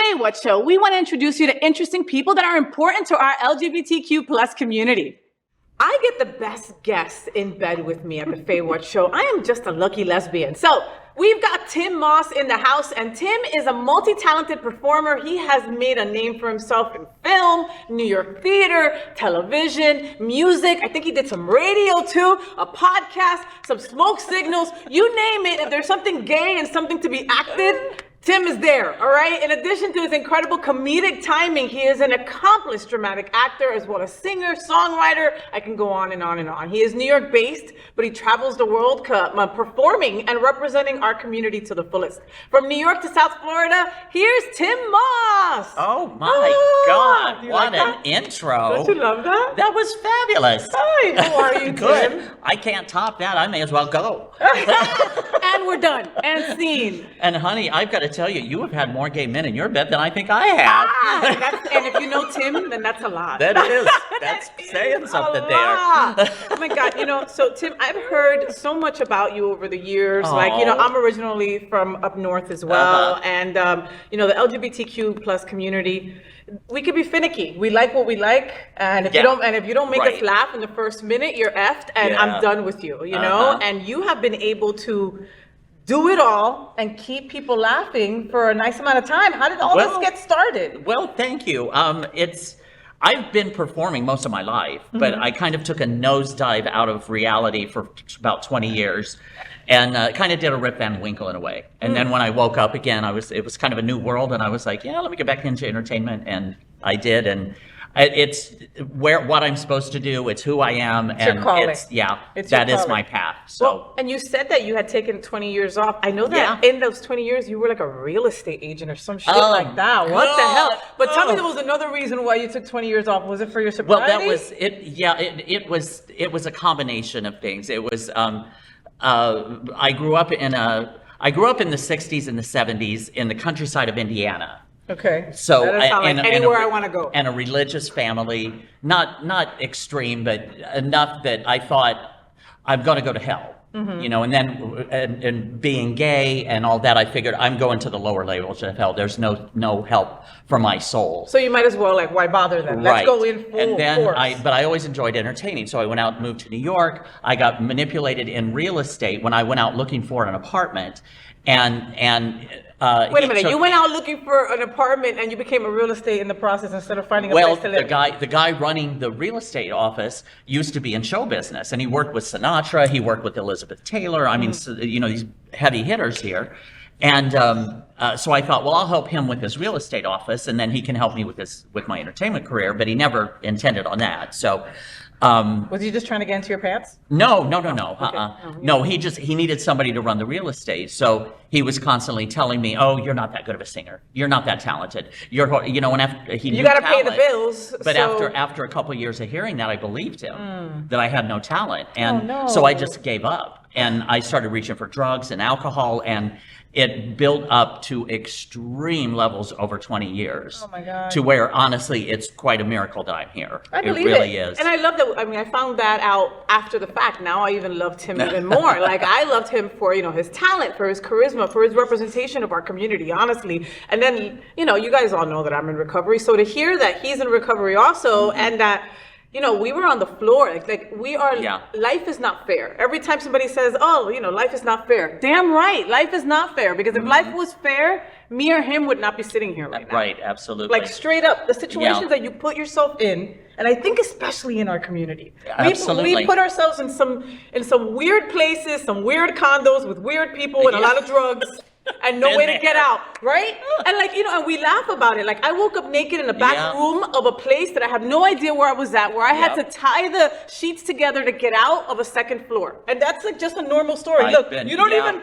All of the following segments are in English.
FayWhat Show, we want to introduce you to interesting people that are important to our LGBTQ plus community. I get the best guests in bed with me at the FayWhat Show. I am just a lucky lesbian. So we've got Tim Moss in the house, and Tim is a multi-talented performer. He has made a name for himself in film, New York theater, television, music. I think he did some radio too, a podcast, some smoke signals. You name it. If there's something gay and something to be acted, Tim is there, all right? In addition to his incredible comedic timing, he is an accomplished dramatic actor as well as singer, songwriter. I can go on and on and on. He is New York based, but he travels the world performing and representing our community to the fullest. From New York to South Florida, here's Tim Moss. Oh my God, what an intro. Don't you love that? That was fabulous. Hi, how are you, Good. Tim? I can't top that. I may as well go. And we're done. And scene. And honey, I've got to tell you, you have had more gay men in your bed than I think I have. And if you know Tim, then that's a lot. That is. That's saying something there. Oh my God. So Tim, I've heard so much about you over the years. Oh. I'm originally from up north as well. And, the LGBTQ plus community, we could be finicky. We like what we like. And if you don't make us laugh in the first minute, you're effed and I'm done with you, know? And you have been able to do it all and keep people laughing for a nice amount of time. How did all this get started? Well, thank you. I've been performing most of my life, but I kind of took a nosedive out of reality for about 20 years and kind of did a Rip Van Winkle in a way. And then when I woke up again, it was kind of a new world, and I was like, let me get back into entertainment, and I did. And it's what I'm supposed to do. It's who I am, and that is my path. So, well, and you said that you had taken 20 years off. I know that in those 20 years you were like a real estate agent or some shit like that. What the hell? But tell me, there was another reation why you took 20 years off. Was it for your sobriety? Well, that was it. Yeah, it was a combination of things. It was I grew up in the 60s and the 70s in the countryside of Indiana. Okay. So anywhere I want to go. And a religious family, not extreme, but enough that I thought I'm going to go to hell. And then and being gay and all that, I figured I'm going to the lower levels of hell. There's no help for my soul. So you might as well, why bother then? Let's go in full and then force. But I always enjoyed entertaining, so I went out and moved to New York. I got manipulated in real estate when I went out looking for an apartment, wait a minute, you went out looking for an apartment and you became a real estate in the process instead of finding a place to live. The guy running the real estate office used to be in show business, and he worked with Sinatra, he worked with Elizabeth Taylor, these heavy hitters here. And so I thought, well, I'll help him with his real estate office, and then he can help me with my entertainment career, but he never intended on that. So was he just trying to get into your pants? No. No, he needed somebody to run the real estate. So he was constantly telling me, "Oh, you're not that good of a singer. You're not that talented. And after he knew you got to talent, pay the bills." But after a couple of years of hearing that, I believed him that I had no talent, and so I just gave up, and I started reaching for drugs and alcohol, and it built up to extreme levels over 20 years. Oh my God. To where, honestly, it's quite a miracle that I'm here. I believe it really is. And I love that. I found that out after the fact. Now I even loved him even more. I loved him for, his talent, for his charisma, for his representation of our community, honestly. And then, you guys all know that I'm in recovery. So to hear that he's in recovery also, and that, we were on the floor. We are, life is not fair. Every time somebody says, life is not fair. Damn right, life is not fair. Because if life was fair, me or him would not be sitting here right now. Right, absolutely. Straight up, the situations that you put yourself in, and I think especially in our community. Absolutely. We put ourselves in some weird places, some weird condos with weird people and a lot of drugs. And no way to get out, right? And and we laugh about it. I woke up naked in the back room of a place that I have no idea where I was at, where I had to tie the sheets together to get out of a second floor. And that's just a normal story. You don't even,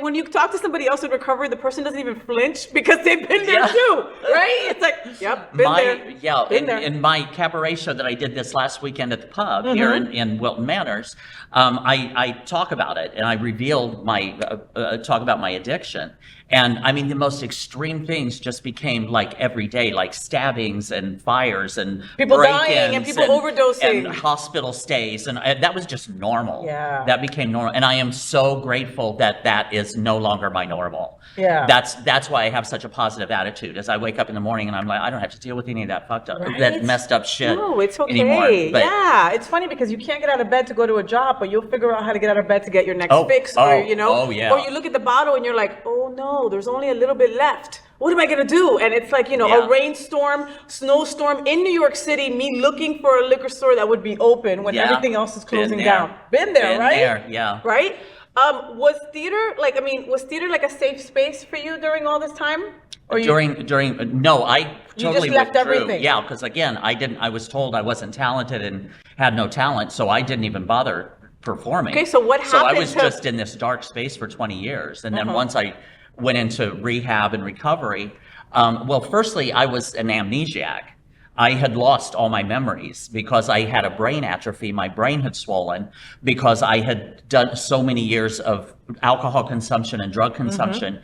when you talk to somebody else in recovery, the person doesn't even flinch because they've been there too, right? It's been there. In my cabaret show that I did this last weekend at the pub here in Wilton Manors, I talk about it, and I reveal talk about my addiction. And I mean, the most extreme things just became like every day, like stabbings and fires and people break-ins dying and people overdosing and hospital stays. And that was just normal. Yeah. That became normal. And I am so grateful that that is no longer my normal. Yeah. That's why I have such a positive attitude. As I wake up in the morning and I'm like, I don't have to deal with any of that fucked up, that messed up shit. No, it's okay. Anymore. But, yeah, it's funny because you can't get out of bed to go to a job, but you'll figure out how to get out of bed to get your next fix, or you know, or you look at the bottle and you're like, oh no, there's only a little bit left. What am I gonna do? And it's like, you know, a rainstorm, snowstorm in New York City, me looking for a liquor store that would be open when everything else is closing down. Been there, right? Yeah. Right? Was theater like a safe space for you during all this time? Or no, I totally just left withdrew. everything. Yeah, because again, I was told I wasn't talented and had no talent, so I didn't even bother performing. Okay, so what happened? So I was just in this dark space for 20 years, and then once I went into rehab and recovery, well, firstly, I was an amnesiac. I had lost all my memories because I had a brain atrophy. My brain had swollen because I had done so many years of alcohol consumption and drug consumption.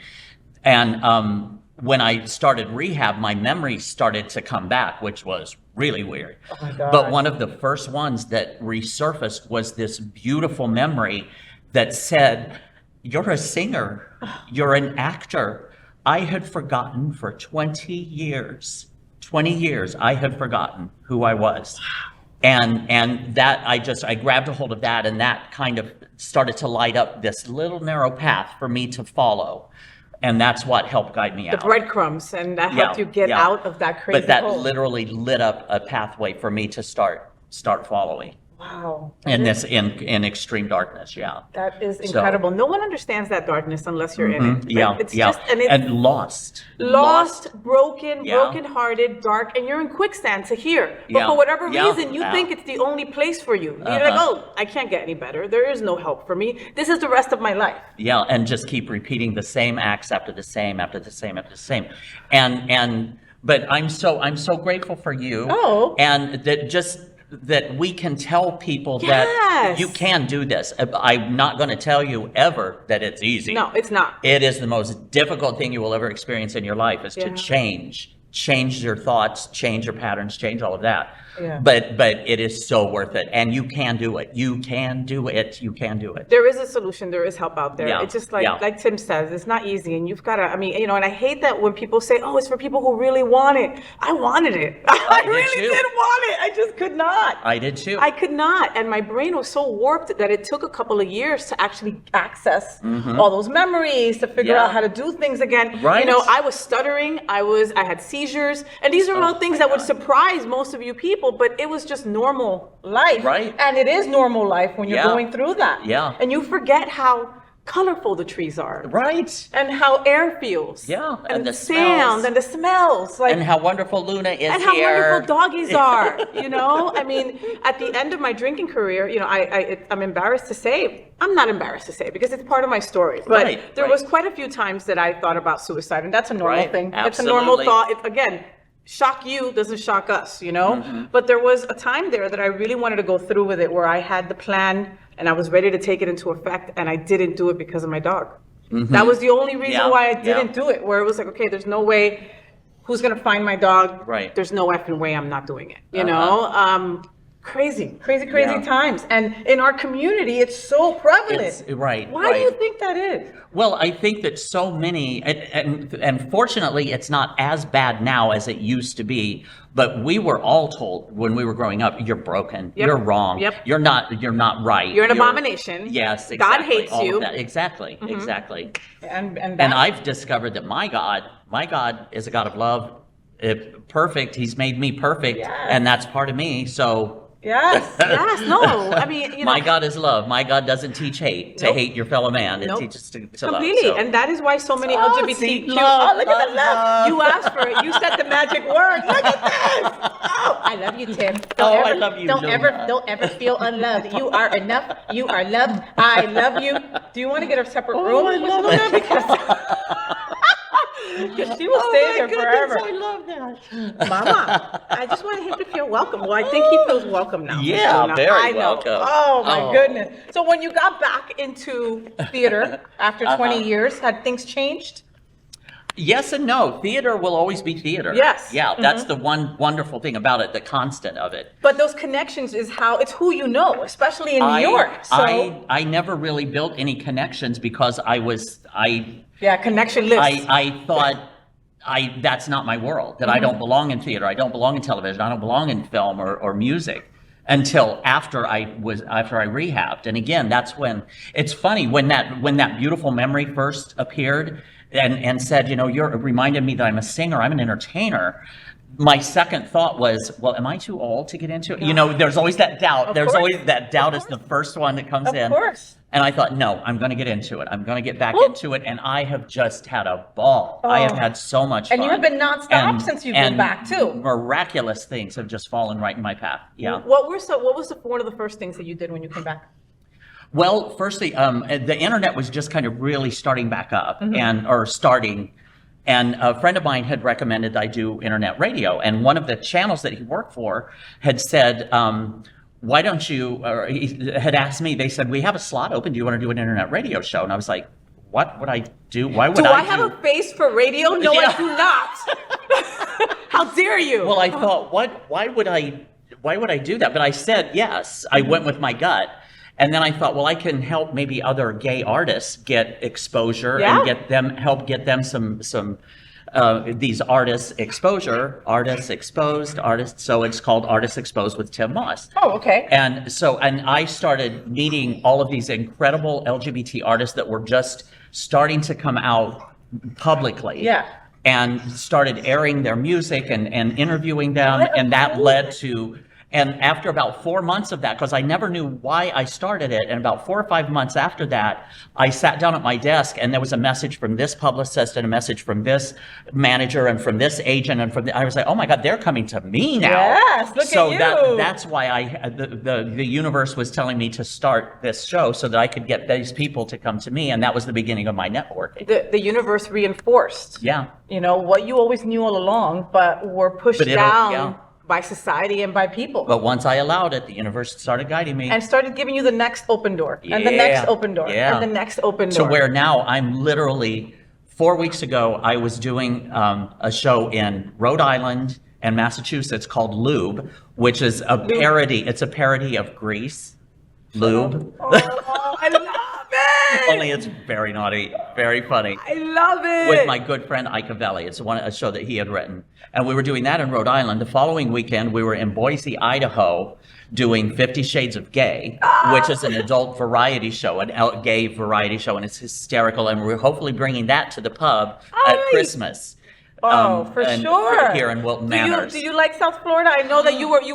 And when I started rehab, my memories started to come back, which was really weird. Oh my God. But one of the first ones that resurfaced was this beautiful memory that said, "You're a singer. You're an actor." I had forgotten for 20 years. 20 years, I had forgotten who I was. And that, I grabbed a hold of that, and that kind of started to light up this little narrow path for me to follow. And that's what helped guide me out. The breadcrumbs, and that helped you get out of that crazy But that hole. literally lit up a pathway for me to start following. Wow. In extreme darkness, That is incredible. No one understands that darkness unless you're in it. It's just, and lost, broken-hearted, dark, and you're in quicksand to here. But for whatever reason, you think it's the only place for you. You're like, oh, I can't get any better. There is no help for me. This is the rest of my life. Yeah, and just keep repeating the same acts after the same, after the same, after the same. But I'm so grateful for you. Oh. And that we can tell people that you can do this. I'm not going to tell you ever that it's easy. No, it's not. It is the most difficult thing you will ever experience in your life, is to change your thoughts, change your patterns, change all of that. But it is so worth it, and you can do it. You can do it. You can do it. There is a solution. There is help out there. It's just like Tim says, it's not easy, and you've got to. I mean, you know, and I hate that when people say, "Oh, it's for people who really want it." I wanted it. I really did want it. I just could not. I did too. I could not, and my brain was so warped that it took a couple of years to actually access all those memories, to figure out how to do things again. Right. You know, I was stuttering. I had seizures, and these are all things that would surprise most of you people. But it was just normal life. Right. And it is normal life when you're going through that. Yeah. And you forget how colorful the trees are. Right. And how air feels. Yeah. And the sound and the smells. And how wonderful Luna is and how here. wonderful doggies are. You know? I mean, at the end of my drinking career, you know, I'm embarrassed to say, I'm not embarrassed to say, because it's part of my story. But there was quite a few times that I thought about suicide, and that's a normal thing. Absolutely. It's a normal thought. Again, shock you doesn't shock us, you know? But there was a time there that I really wanted to go through with it, where I had the plan and I was ready to take it into effect, and I didn't do it because of my dog. That was the only reason why I didn't do it, where it was like, okay, there's no way, who's gonna find my dog? Right. There's no effing way I'm not doing it, you know? Crazy times. And in our community, it's so prevalent. Why do you think that is? Well, I think that so many, and fortunately, it's not as bad now as it used to be. But we were all told when we were growing up, "You're broken. You're wrong. You're not right. You're an abomination. Yes, exactly. God hates all you." Of that. Exactly. And I've discovered that my God is a God of love. Perfect. He's made me perfect, and that's part of me. So. Yes, no. I mean, you know, my God is love. My God doesn't teach hate, to hate your fellow man. It teaches to completely. love. So. And that is why so many LGBTQ. Look at the love. You asked for it. You said the magic word. Look at this. Oh, I love you, Tim. I love you. Don't ever feel unloved. You are enough. You are loved. I love you. Do you want to get a separate room with Luna? Because she will stay there forever. I love that. Mama, I just want him to feel welcome. Well, I think he feels welcome now. Yeah, very welcome. Oh, my goodness. So when you got back into theater after 20 years, had things changed? Yes and no. Theater will always be theater. Yes. Yeah, that's the one wonderful thing about it, the constant of it. But those connections is it's who you know, especially in New York. So I never really built any connections because connectionless. I thought that's not my world, that I don't belong in theater, I don't belong in television, I don't belong in film or music until after I rehabbed. And again, that's when it's funny when that beautiful memory first appeared and said, you reminded me that I'm a singer, I'm an entertainer. My second thought was, well, am I too old to get into it? There's always that doubt. There's always that doubt is the first one that comes in. Of course. And I thought, no, I'm going to get into it. I'm going to get back into it. And I have just had a ball. I have had so much fun. And you have been nonstop since you've been back, too. Miraculous things have just fallen right in my path. Yeah. What was one of the first things that you did when you came back? Well, firstly, the internet was just kind of really starting back up or starting. And a friend of mine had recommended I do internet radio. And one of the channels that he worked for had said, why don't you, or he had asked me, they said, we have a slot open. Do you want to do an internet radio show? And I was like, what would I do? Why would I have a face for radio? No, I do not. How dare you? Well, I thought, why would I do that? But I said yes. I went with my gut. And then I thought, well, I can help maybe other gay artists get exposure and help get them some these artists exposure, artists exposed, artists. So it's called Artists Exposed with Tim Moss. Oh, okay. And I started meeting all of these incredible LGBT artists that were just starting to come out publicly. Yeah. And started airing their music and interviewing them. And that led to, and after about 4 months of that, because I never knew why I started it, and about 4 or 5 months after that, I sat down at my desk and there was a message from this publicist and a message from this manager and from this agent and I was like, oh my God, they're coming to me now. Yes, look at you. So that's why the universe was telling me to start this show so that I could get these people to come to me, and that was the beginning of my networking. The universe reinforced. Yeah. What you always knew all along, but were pushed down by society and by people. But once I allowed it, the universe started guiding me. And started giving you the next open door. And the next open door. And the next open door. To where now I'm literally, 4 weeks ago, I was doing a show in Rhode Island and Massachusetts called Lube, which is a parody. It's a parody of Grease. Lube. Oh, I love it! Only it's very naughty, very funny. I love it! With my good friend Ike Velli. It's a show that he had written. And we were doing that in Rhode Island. The following weekend, we were in Boise, Idaho, doing 50 Shades of Gay, which is an adult variety show, an gay variety show, and it's hysterical. And we're hopefully bringing that to the pub at Christmas. Oh, for sure. Here in Wilton Manors. Do you like South Florida? I know that you were at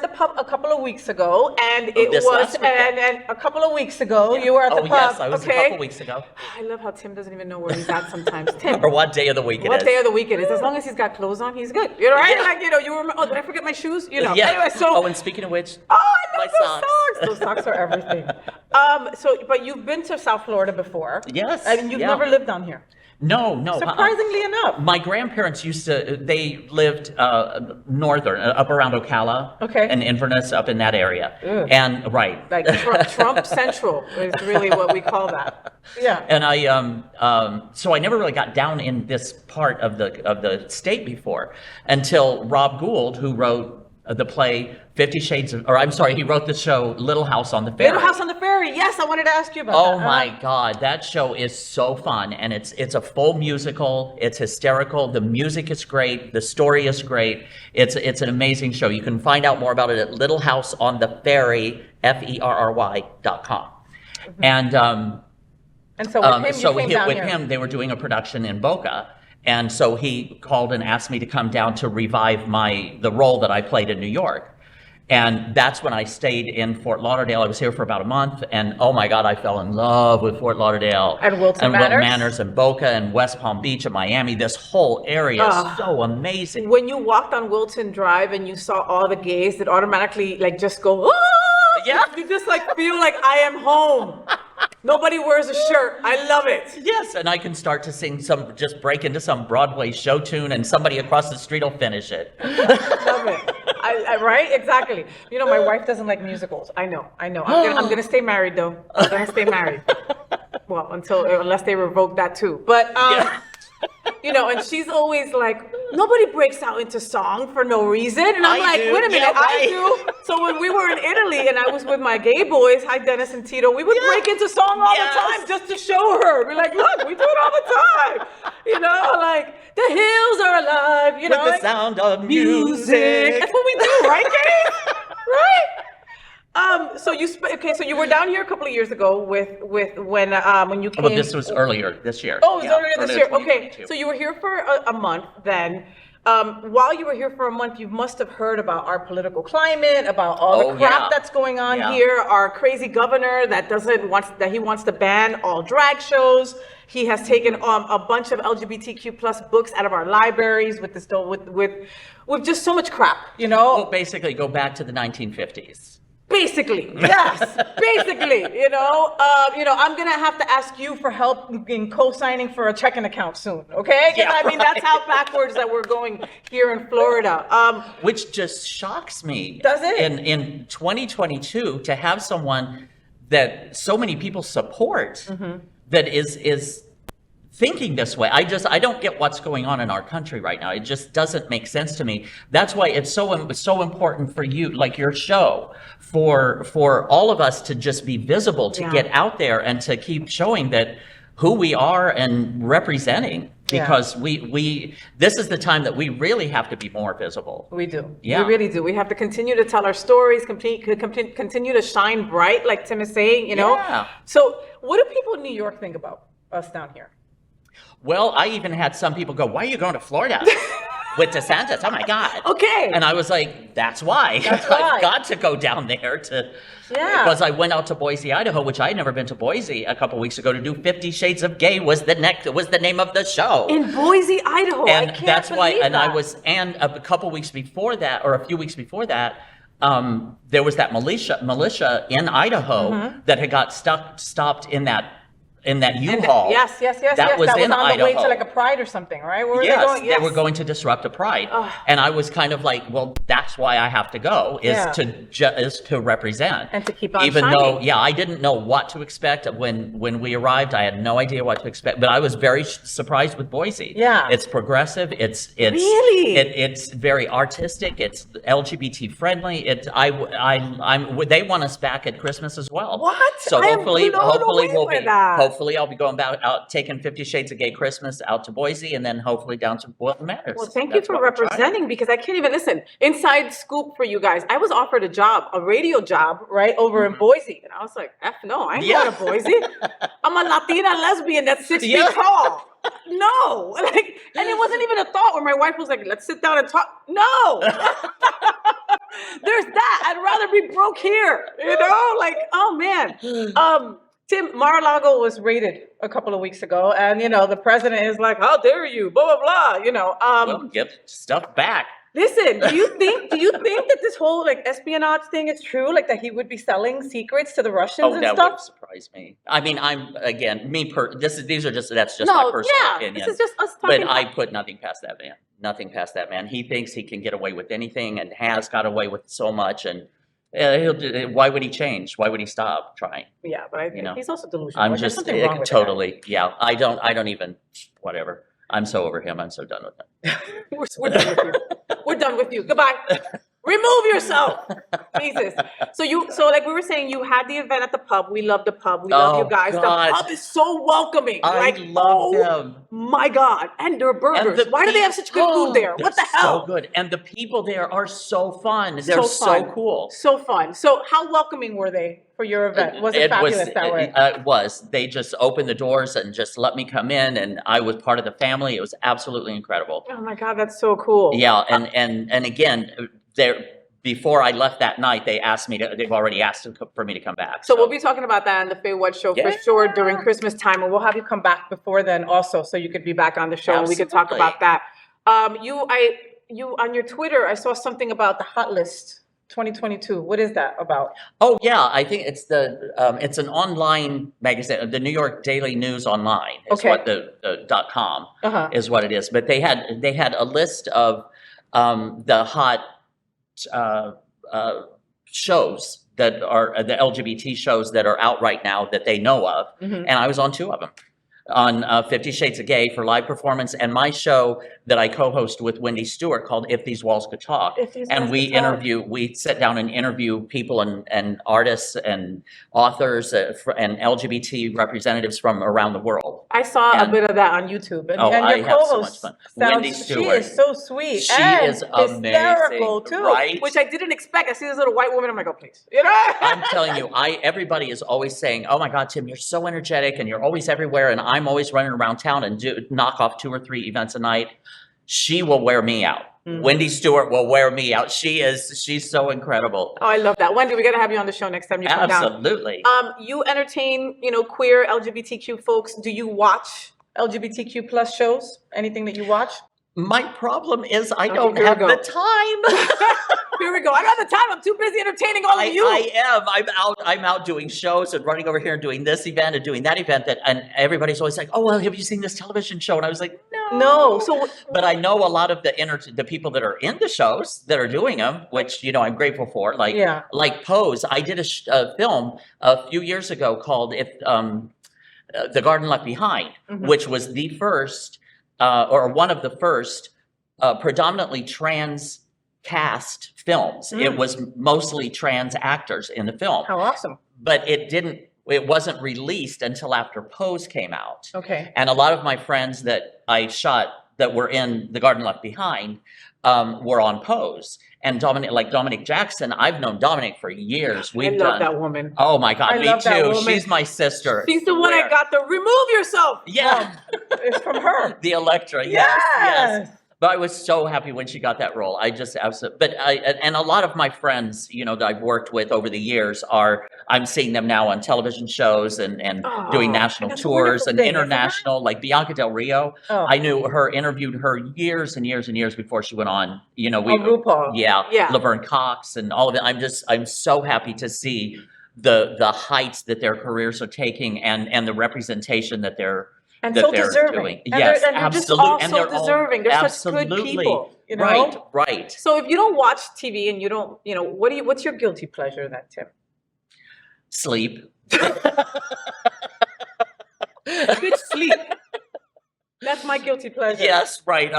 the pub a couple of weeks ago, and and a couple of weeks ago you were at the pub. Yes, I was a couple weeks ago. I love how Tim doesn't even know where he's at sometimes. Tim, or what day of the week it is. What day of the week it is? As long as he's got clothes on, he's good. You know, right? Yeah. You remember? Oh, did I forget my shoes? Yeah. Anyway, and speaking of which, I love my those socks. Those socks are everything. But you've been to South Florida before. Yes. And you've never lived down here. No. Surprisingly enough. My grandparents they lived northern, up around Ocala. Okay. And Inverness, up in that area. Ugh. And, right. Like Trump Central is really what we call that. Yeah. And so I never really got down in this part of the state before until Rob Gould, who wrote the play 50 Shades of, he wrote the show Little House on the Ferry. Little House on the Ferry. Yes, I wanted to ask you about that. Oh my God, that show is so fun, and it's a full musical. It's hysterical. The music is great. The story is great. It's an amazing show. You can find out more about it at littlehouseontheferry, FERRY.com. And so with him, they were doing a production in Boca. And so he called and asked me to come down to revive the role that I played in New York. And that's when I stayed in Fort Lauderdale. I was here for about a month, and oh my God, I fell in love with Fort Lauderdale. And Wilton Manors and Boca and West Palm Beach and Miami. This whole area is so amazing. When you walked on Wilton Drive and you saw all the gays, that automatically just go, ah! Yeah. You just feel like I am home. Nobody wears a shirt. I love it. Yes, and I can start to sing just break into some Broadway show tune, and somebody across the street will finish it. Love it. Right? Exactly. My wife doesn't like musicals. I know. I'm gonna stay married though. I'm gonna stay married. well, unless they revoke that too. But you know, and she's always like, nobody breaks out into song for no reason. And I'm like, wait a minute, I do. So when we were in Italy and I was with my gay boys, hi Dennis and Tito, we would break into song all the time just to show her. We're like, look, we do it all the time. You know, like, the hills are alive, you know. With the sound of music. That's what we do, right, Gabe? Right? So you were down here a couple of years ago with when you came. Well, this was earlier this year. Oh, it was earlier this year. Okay, so you were here for a month then. While you were here for a month, you must have heard about our political climate, about all the crap that's going on here. Our crazy governor that he wants to ban all drag shows. He has taken a bunch of LGBTQ plus books out of our libraries with just so much crap, you know. Well, basically, go back to the 1950s. Basically, yes, basically, you know, I'm gonna have to ask you for help in co-signing for a checking account soon, okay? Yeah, I mean, that's how backwards that we're going here in Florida. Which just shocks me. Does it? In 2022, to have someone that so many people support that is thinking this way. I don't get what's going on in our country right now. It just doesn't make sense to me. That's why it's so important for you, like your show, for all of us to just be visible, to get out there and to keep showing that who we are and representing, because we this is the time that we really have to be more visible. We do. Yeah. We really do. We have to continue to tell our stories, continue to shine bright, like Tim is saying, you know? Yeah. So what do people in New York think about us down here? Well, I even had some people go, "Why are you going to Florida with DeSantis? Oh my God!" Okay. And I was like, "That's why. That's why. I've got to go down there to." Yeah. Because I went out to Boise, Idaho, which I had never been to Boise a couple weeks ago to do 50 Shades of Gay was the name of the show. In Boise, Idaho. And I can't that's why. And that. I was, and a couple weeks before that, or a few weeks before that. There was that militia in Idaho that had got stopped in that U-Haul. Yes. That was in on Idaho. the way to like a pride or something, right? Where were they going? They were going to disrupt a pride, and I was kind of like, well, that's why I have to go is to represent and to keep on even shining. though I didn't know what to expect when we arrived. I had no idea what to expect, but I was very surprised with Boise. Yeah, it's progressive. It's really it's very artistic. It's LGBT friendly. They want us back at Christmas as well. What? So hopefully we'll be. That. Hopefully, I'll be going out taking 50 Shades of Gay Christmas out to Boise and then hopefully down to Boylston Manors. Well, thank you for representing, because I can't even listen. Inside scoop for you guys. I was offered a radio job, right, over in Boise. And I was like, F no, I ain't going to Boise. I'm a Latina lesbian that's 6 feet tall. No. And it wasn't even a thought where my wife was like, let's sit down and talk. No. There's that. I'd rather be broke here. You know? Like, oh, man. Tim, Mar-a-Lago was raided a couple of weeks ago, and the president is like, "How dare you?" Blah blah blah. Well, get stuff back. Listen, do you think that this whole espionage thing is true? Like that he would be selling secrets to the Russians and that stuff? Would surprise me. I mean, that's just my personal opinion. This is just us talking. But I put nothing past that man. Nothing past that man. He thinks he can get away with anything and has got away with so much, and why would he change? Why would he stop trying? Yeah, but I think he's also delusional. I'm just totally. Yeah, I don't even. Whatever. I'm so over him. I'm so done with him. We're done with you. We're done with you. Goodbye. Remove yourself. Jesus. So like we were saying, you had the event at the pub. We love the pub. We love you guys. God. The pub is so welcoming. I love them. My God. And their burgers. Why do they have such good food there? What the hell? So good. And the people there are so fun. They're so cool. So fun. So how welcoming were they for your event? Was it fabulous that way? It was. They just opened the doors and just let me come in, and I was part of the family. It was absolutely incredible. Oh my God, that's so cool. Yeah, and again, before I left that night, they've already asked for me to come back. So we'll be talking about that on the FayWhat show for sure during Christmas time, and we'll have you come back before then also, so you could be back on the show and we could talk about that. You on your Twitter, I saw something about the Hot List 2022. What is that about? Oh yeah, I think it's it's an online magazine, the New York Daily News Online is what the .com is what it is. But they had a list of the hot shows that are the LGBT shows that are out right now that they know of, and I was on 2 of them. On 50 Shades of Gay for live performance, and my show that I co-host with Wendy Stewart called If These Walls Could Talk. And we sit down and interview people and artists and authors and LGBT representatives from around the world. I saw a bit of that on YouTube. And, I your have so co-host much fun. Wendy Stewart. She is so sweet. She and is amazing, hysterical too, right? which I didn't expect. I see this little white woman. I'm like, oh, please. You know? I'm telling you, everybody is always saying, oh my God, Tim, you're so energetic and you're always everywhere. And I'm always running around town and knock off 2 or 3 events a night. She will wear me out. Wendy Stewart will wear me out. She's so incredible. Oh, I love that. Wendy, we got to have you on the show next time you come down. Absolutely. You entertain, queer LGBTQ folks. Do you watch LGBTQ plus shows? Anything that you watch? My problem is I don't have the time. Here we go. I don't have the time. I'm too busy entertaining all of you. I am. I'm out doing shows and running over here and doing this event and doing that event. And everybody's always like, "Oh, well, have you seen this television show?" And I was like, "No." So, but I know a lot of the people that are in the shows that are doing them, which I'm grateful for. Like Pose. I did a film a few years ago called "If The Garden Left Behind," which was the first. Or one of the first predominantly trans cast films. It was mostly trans actors in the film. How awesome. But it wasn't released until after Pose came out. Okay. And a lot of my friends that I shot that were in The Garden Left Behind were on Pose. And Dominic Jackson, I've known Dominic for years. I love that woman. Oh my God, me too. She's my sister. She's the one I got the remove yourself. Yeah. It's from her. The Electra. Yes. But I was so happy when she got that role. I just absolutely. But and a lot of my friends, that I've worked with over the years I'm seeing them now on television shows and doing national tours and international, like Bianca Del Rio. Oh. I interviewed her years and years and years before she went on. RuPaul. Yeah. Laverne Cox and all of it. I'm so happy to see the heights that their careers are taking and the representation that they're. And so deserving. Doing. Yes, absolutely. And they're so deserving. They're such good people. Right. So if you don't watch TV and you don't, what's your guilty pleasure then, Tim? Sleep. Good sleep. That's my guilty pleasure. Yes, right.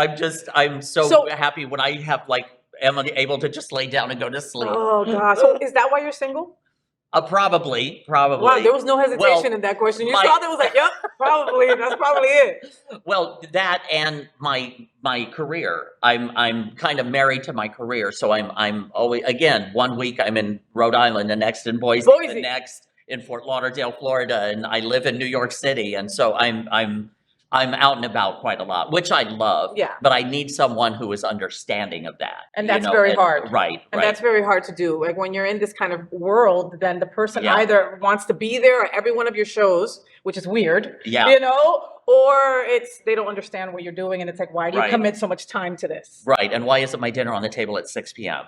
I'm so happy when I am able to just lay down and go to sleep. Oh gosh. So is that why you're single? Probably. Wow, there was no hesitation in that question. You saw that was like, yep, probably. That's probably it. Well, that and my career. I'm kind of married to my career, so I'm always 1 week I'm in Rhode Island, the next in Boise, the next in Fort Lauderdale, Florida, and I live in New York City, and so I'm out and about quite a lot, which I love. Yeah. But I need someone who is understanding of that. And that's very hard. Right. And that's very hard to do. Like when you're in this kind of world, then the person either wants to be there at every one of your shows, which is weird. Yeah. Or they don't understand what you're doing. And it's like, why do you commit so much time to this? Right. And why isn't my dinner on the table at 6 p.m.?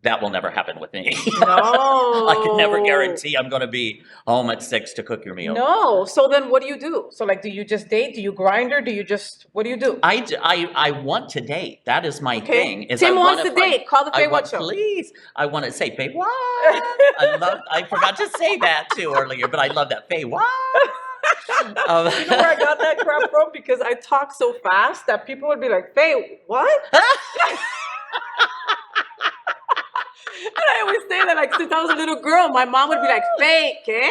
That will never happen with me. No. I can never guarantee I'm going to be home at 6 to cook your meal. No. So then what do you do? So do you just date? Do you grind or what do you do? I want to date. That is my thing. Tim wants to date. Call the FayWhat show. Please. I want to say FayWhat. I forgot to say that too earlier, but I love that FayWhat. You know where I got that crap from? Because I talk so fast that people would be like, Faye, what? And I always say that, since I was a little girl, my mom would be like, Faye, ¿qué?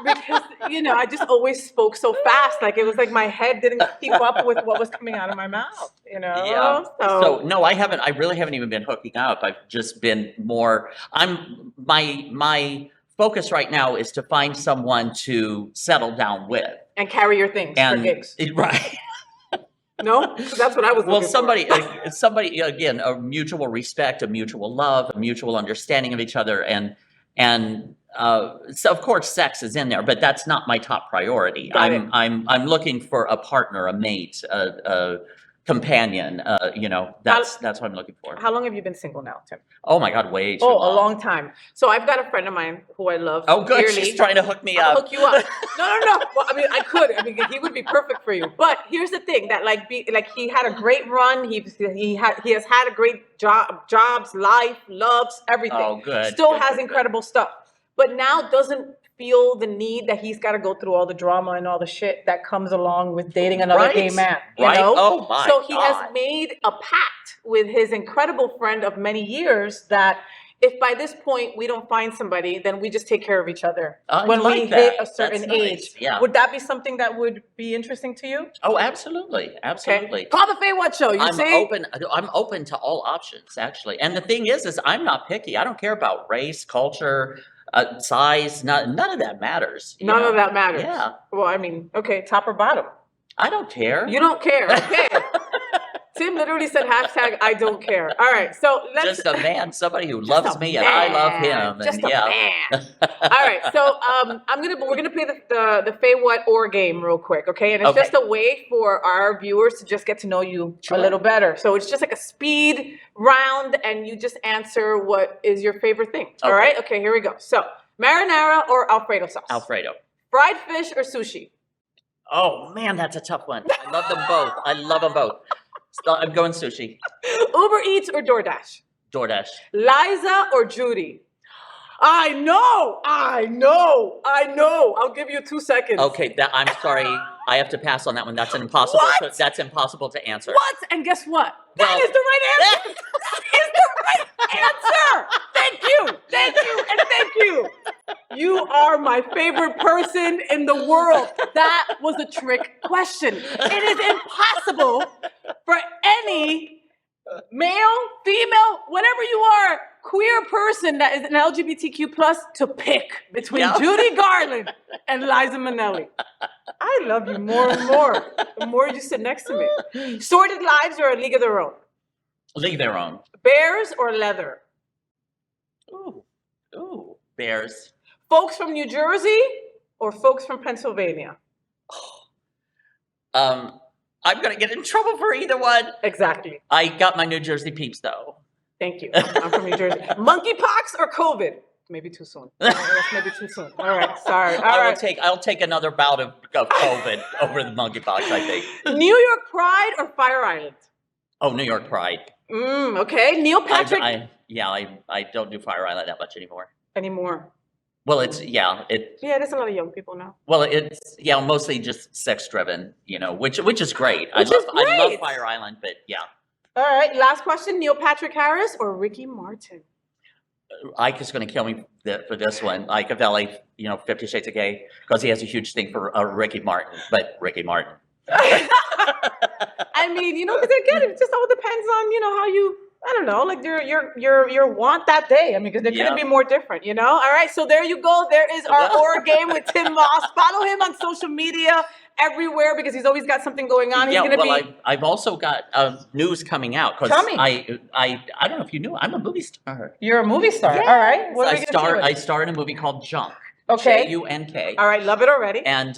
Because, I just always spoke so fast. It was like my head didn't keep up with what was coming out of my mouth, Yeah. So no, I haven't. I really haven't even been hooking up. I've just been more. My focus right now is to find someone to settle down with and carry your things for gigs. Right. No, that's what I was. Well, somebody again, a mutual respect, a mutual love, a mutual understanding of each other, and so of course sex is in there, but that's not my top priority. I'm looking for a partner, a mate, companion. That's what I'm looking for. How long have you been single now, Tim? Oh my God, way too Oh, long. a long time. So I've got a friend of mine who I love. Oh, good. Dearly. She's trying to hook me I'll up. hook you up. No. Well, I mean, I could. I mean, he would be perfect for you. But here's the thing: that he had a great run. He has had a great jobs, life, loves, everything. Oh, good. Still Good, has good, incredible stuff, but now doesn't feel the need that he's got to go through all the drama and all the shit that comes along with dating another gay man. You know? Oh my So he God. has made a pact with his incredible friend of many years that if by this point we don't find somebody, then we just take care of each other when we hit a certain age. Yeah. Would that be something that would be interesting to you? Oh, absolutely. Absolutely. Okay. Call the FayWhat Show. I'm open to all options, actually. And the thing is I'm not picky. I don't care about race, culture, size. None of that matters. None of that matters. Yeah. Well, I mean, okay, top or bottom? I don't care. You don't care. Okay. Tim literally said hashtag I don't care. All right, so let's just a man, somebody who loves me and I love him. Just and, a man. All right, so we're gonna play the FayWhat or game real quick, okay? And it's just a way for our viewers to just get to know you a little better. So it's just like a speed round, and you just answer what is your favorite thing. All right? Okay, here we go. So marinara or Alfredo sauce? Alfredo. Fried fish or sushi? Oh man, that's a tough one. I love them both. I love them both. So I'm going sushi. Uber Eats or DoorDash? DoorDash. Liza or Judy? I know. I'll give you 2 seconds. Okay, I'm sorry. I have to pass on that one. That's impossible. What? That's impossible to answer. What? And guess what? Well, that is the right answer. That is the right answer. Thank you, and thank you. You are my favorite person in the world. That was a trick question. It is impossible for any male, female, whatever you are, queer person that is an LGBTQ plus to pick between Judy Garland and Liza Minnelli. I love you more and more the more you sit next to me. Sorted Lives or A League of Their Own? League Their Own. Bears or leather? Ooh, bears. Folks from New Jersey or folks from Pennsylvania? I'm gonna get in trouble for either one. Exactly. I got my New Jersey peeps though. Thank you. I'm from New Jersey. Monkeypox or COVID? Maybe too soon. That's maybe too soon. All right, sorry. I'll take another bout of COVID over the monkeypox, I think. New York Pride or Fire Island? Oh, New York Pride. Okay. Neil Patrick. I don't do Fire Island that much anymore. Well, there's a lot of young people now. Well, it's mostly just sex driven, which is great. I love Fire Island, but yeah. All right, last question: Neil Patrick Harris or Ricky Martin? Ike is going to kill me for this one. Ike Avelli, 50 Shades of Gay, because he has a huge thing for Ricky Martin, but Ricky Martin. I mean, because again, it just all depends on how you. I don't know, like your want that day. I mean, because there couldn't be more different, All right, so there you go. There is our horror game with Tim Moss. Follow him on social media everywhere because he's always got something going on. I've also got news coming out because I don't know if you knew, I'm a movie star. You're a movie star. Yes. All right. What are we gonna do? I starred in a movie called Junk. Okay. J-U-N-K. All right, love it already. And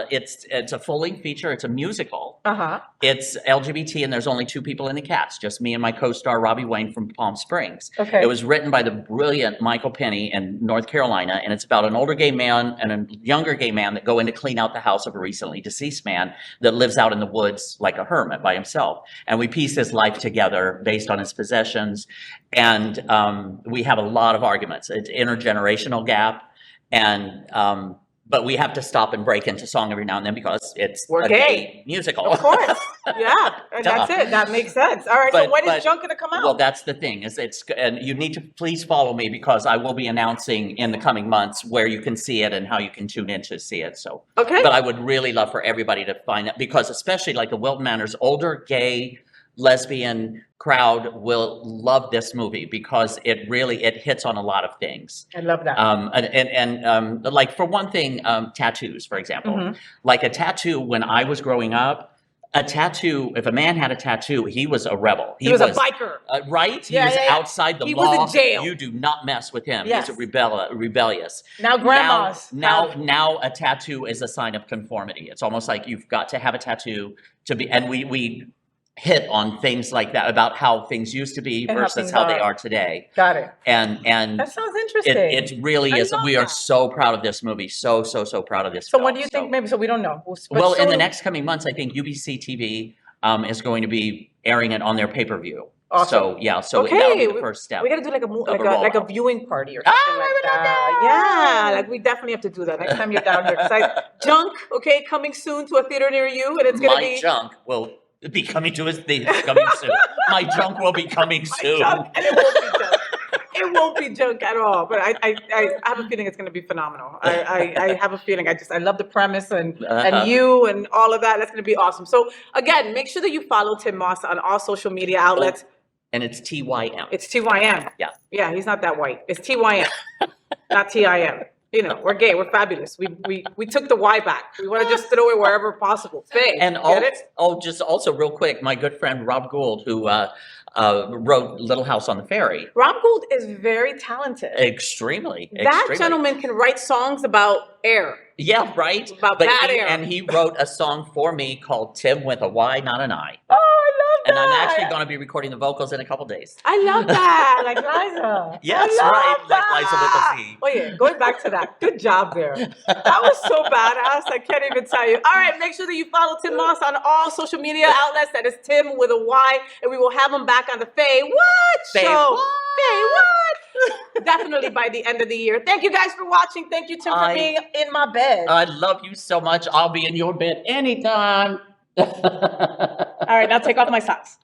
it's a full-length feature. It's a musical. Uh-huh. It's LGBT, and there's only 2 people in the cast, just me and my co-star Robbie Wayne from Palm Springs. Okay. It was written by the brilliant Michael Penny in North Carolina, and it's about an older gay man and a younger gay man that go in to clean out the house of a recently deceased man that lives out in the woods like a hermit by himself. And we piece his life together based on his possessions, and we have a lot of arguments. It's intergenerational gap. And but we have to stop and break into song every now and then because it's a gay musical. Of course. Yeah. And that's it. That makes sense. All right. So when is Junk gonna come out? Well, that's the thing, and you need to please follow me because I will be announcing in the coming months where you can see it and how you can tune in to see it. So but I would really love for everybody to find it because especially like the Wilton Manors older gay lesbian crowd will love this movie because it hits on a lot of things. I love that. And like for one thing, tattoos, for example, like a tattoo when I was growing up, if a man had a tattoo, he was a rebel. He was a biker. Right? He was outside the law. He was in jail. You do not mess with him. Yes. He's a rebellious. Now grandmas. Now a tattoo is a sign of conformity. It's almost like you've got to have a tattoo to be, and we hit on things like that about how things used to be And how versus things how they are. are today. Got it. And That sounds interesting. it really I is. love We are that. so proud of this movie. So proud of this So film. when do you think maybe, so we don't know. But Well, in the soon- next coming months, I think UBC TV is going to be airing it on their pay-per-view. Awesome. So yeah, so Okay, that'll be the first step. We gotta do like a rollout. like a viewing party or something I like would love that. that. Yeah, like we definitely have to do that next time you're down here. 'Cause Junk, okay, coming soon to a theater near you, and it's gonna My be junk will be coming to his coming soon. My junk will be coming soon. junk, and it won't be junk. It won't be junk at all. But I have a feeling it's gonna be phenomenal. I have a feeling. I love the premise and you and all of that. That's gonna be awesome. So again, make sure that you follow Tim Moss on all social media outlets. And it's TYM. It's TYM. Yeah. Yeah, he's not that white. It's TYM, not TIM. You know, we're gay. We're fabulous. We took the Y back. We want to just throw it wherever possible. Faye, And get it? just also real quick, my good friend Rob Gould, who wrote Little House on the Ferry. Rob Gould is very talented. Extremely. That gentleman can write songs about air. Yeah, right. About bad air. And he wrote a song for me called Tim with a Y, not an I. Oh, I love And that. I'm actually going to be recording the vocals in a couple days. I love that. Like Liza. Yes, I love right. Like Liza with a that. Z. Oh, yeah. Going back to that. Good job there. That was so badass. I can't even tell you. All right. Make sure that you follow Tim Moss on all social media outlets. That is Tim with a Y. And we will have him back on the FayWhat show. FayWhat. Definitely by the end of the year. Thank you guys for watching. Thank you, Tim, for being in my bed. I love you so much. I'll be in your bed anytime. All right, now take off my socks.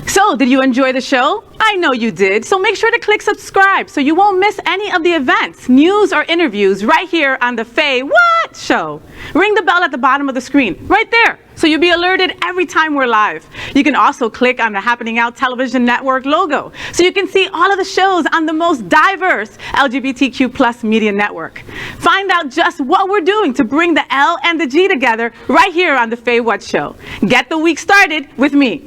So, did you enjoy the show? I know you did. So make sure to click subscribe so you won't miss any of the events, news, or interviews right here on the FayWhat show. Ring the bell at the bottom of the screen, right there, so you'll be alerted every time we're live. You can also click on the Happening Out Television Network logo so you can see all of the shows on the most diverse LGBTQ plus media network. Find out just what we're doing to bring the L and the G together right here on the FayWhat show. Get the week started with me.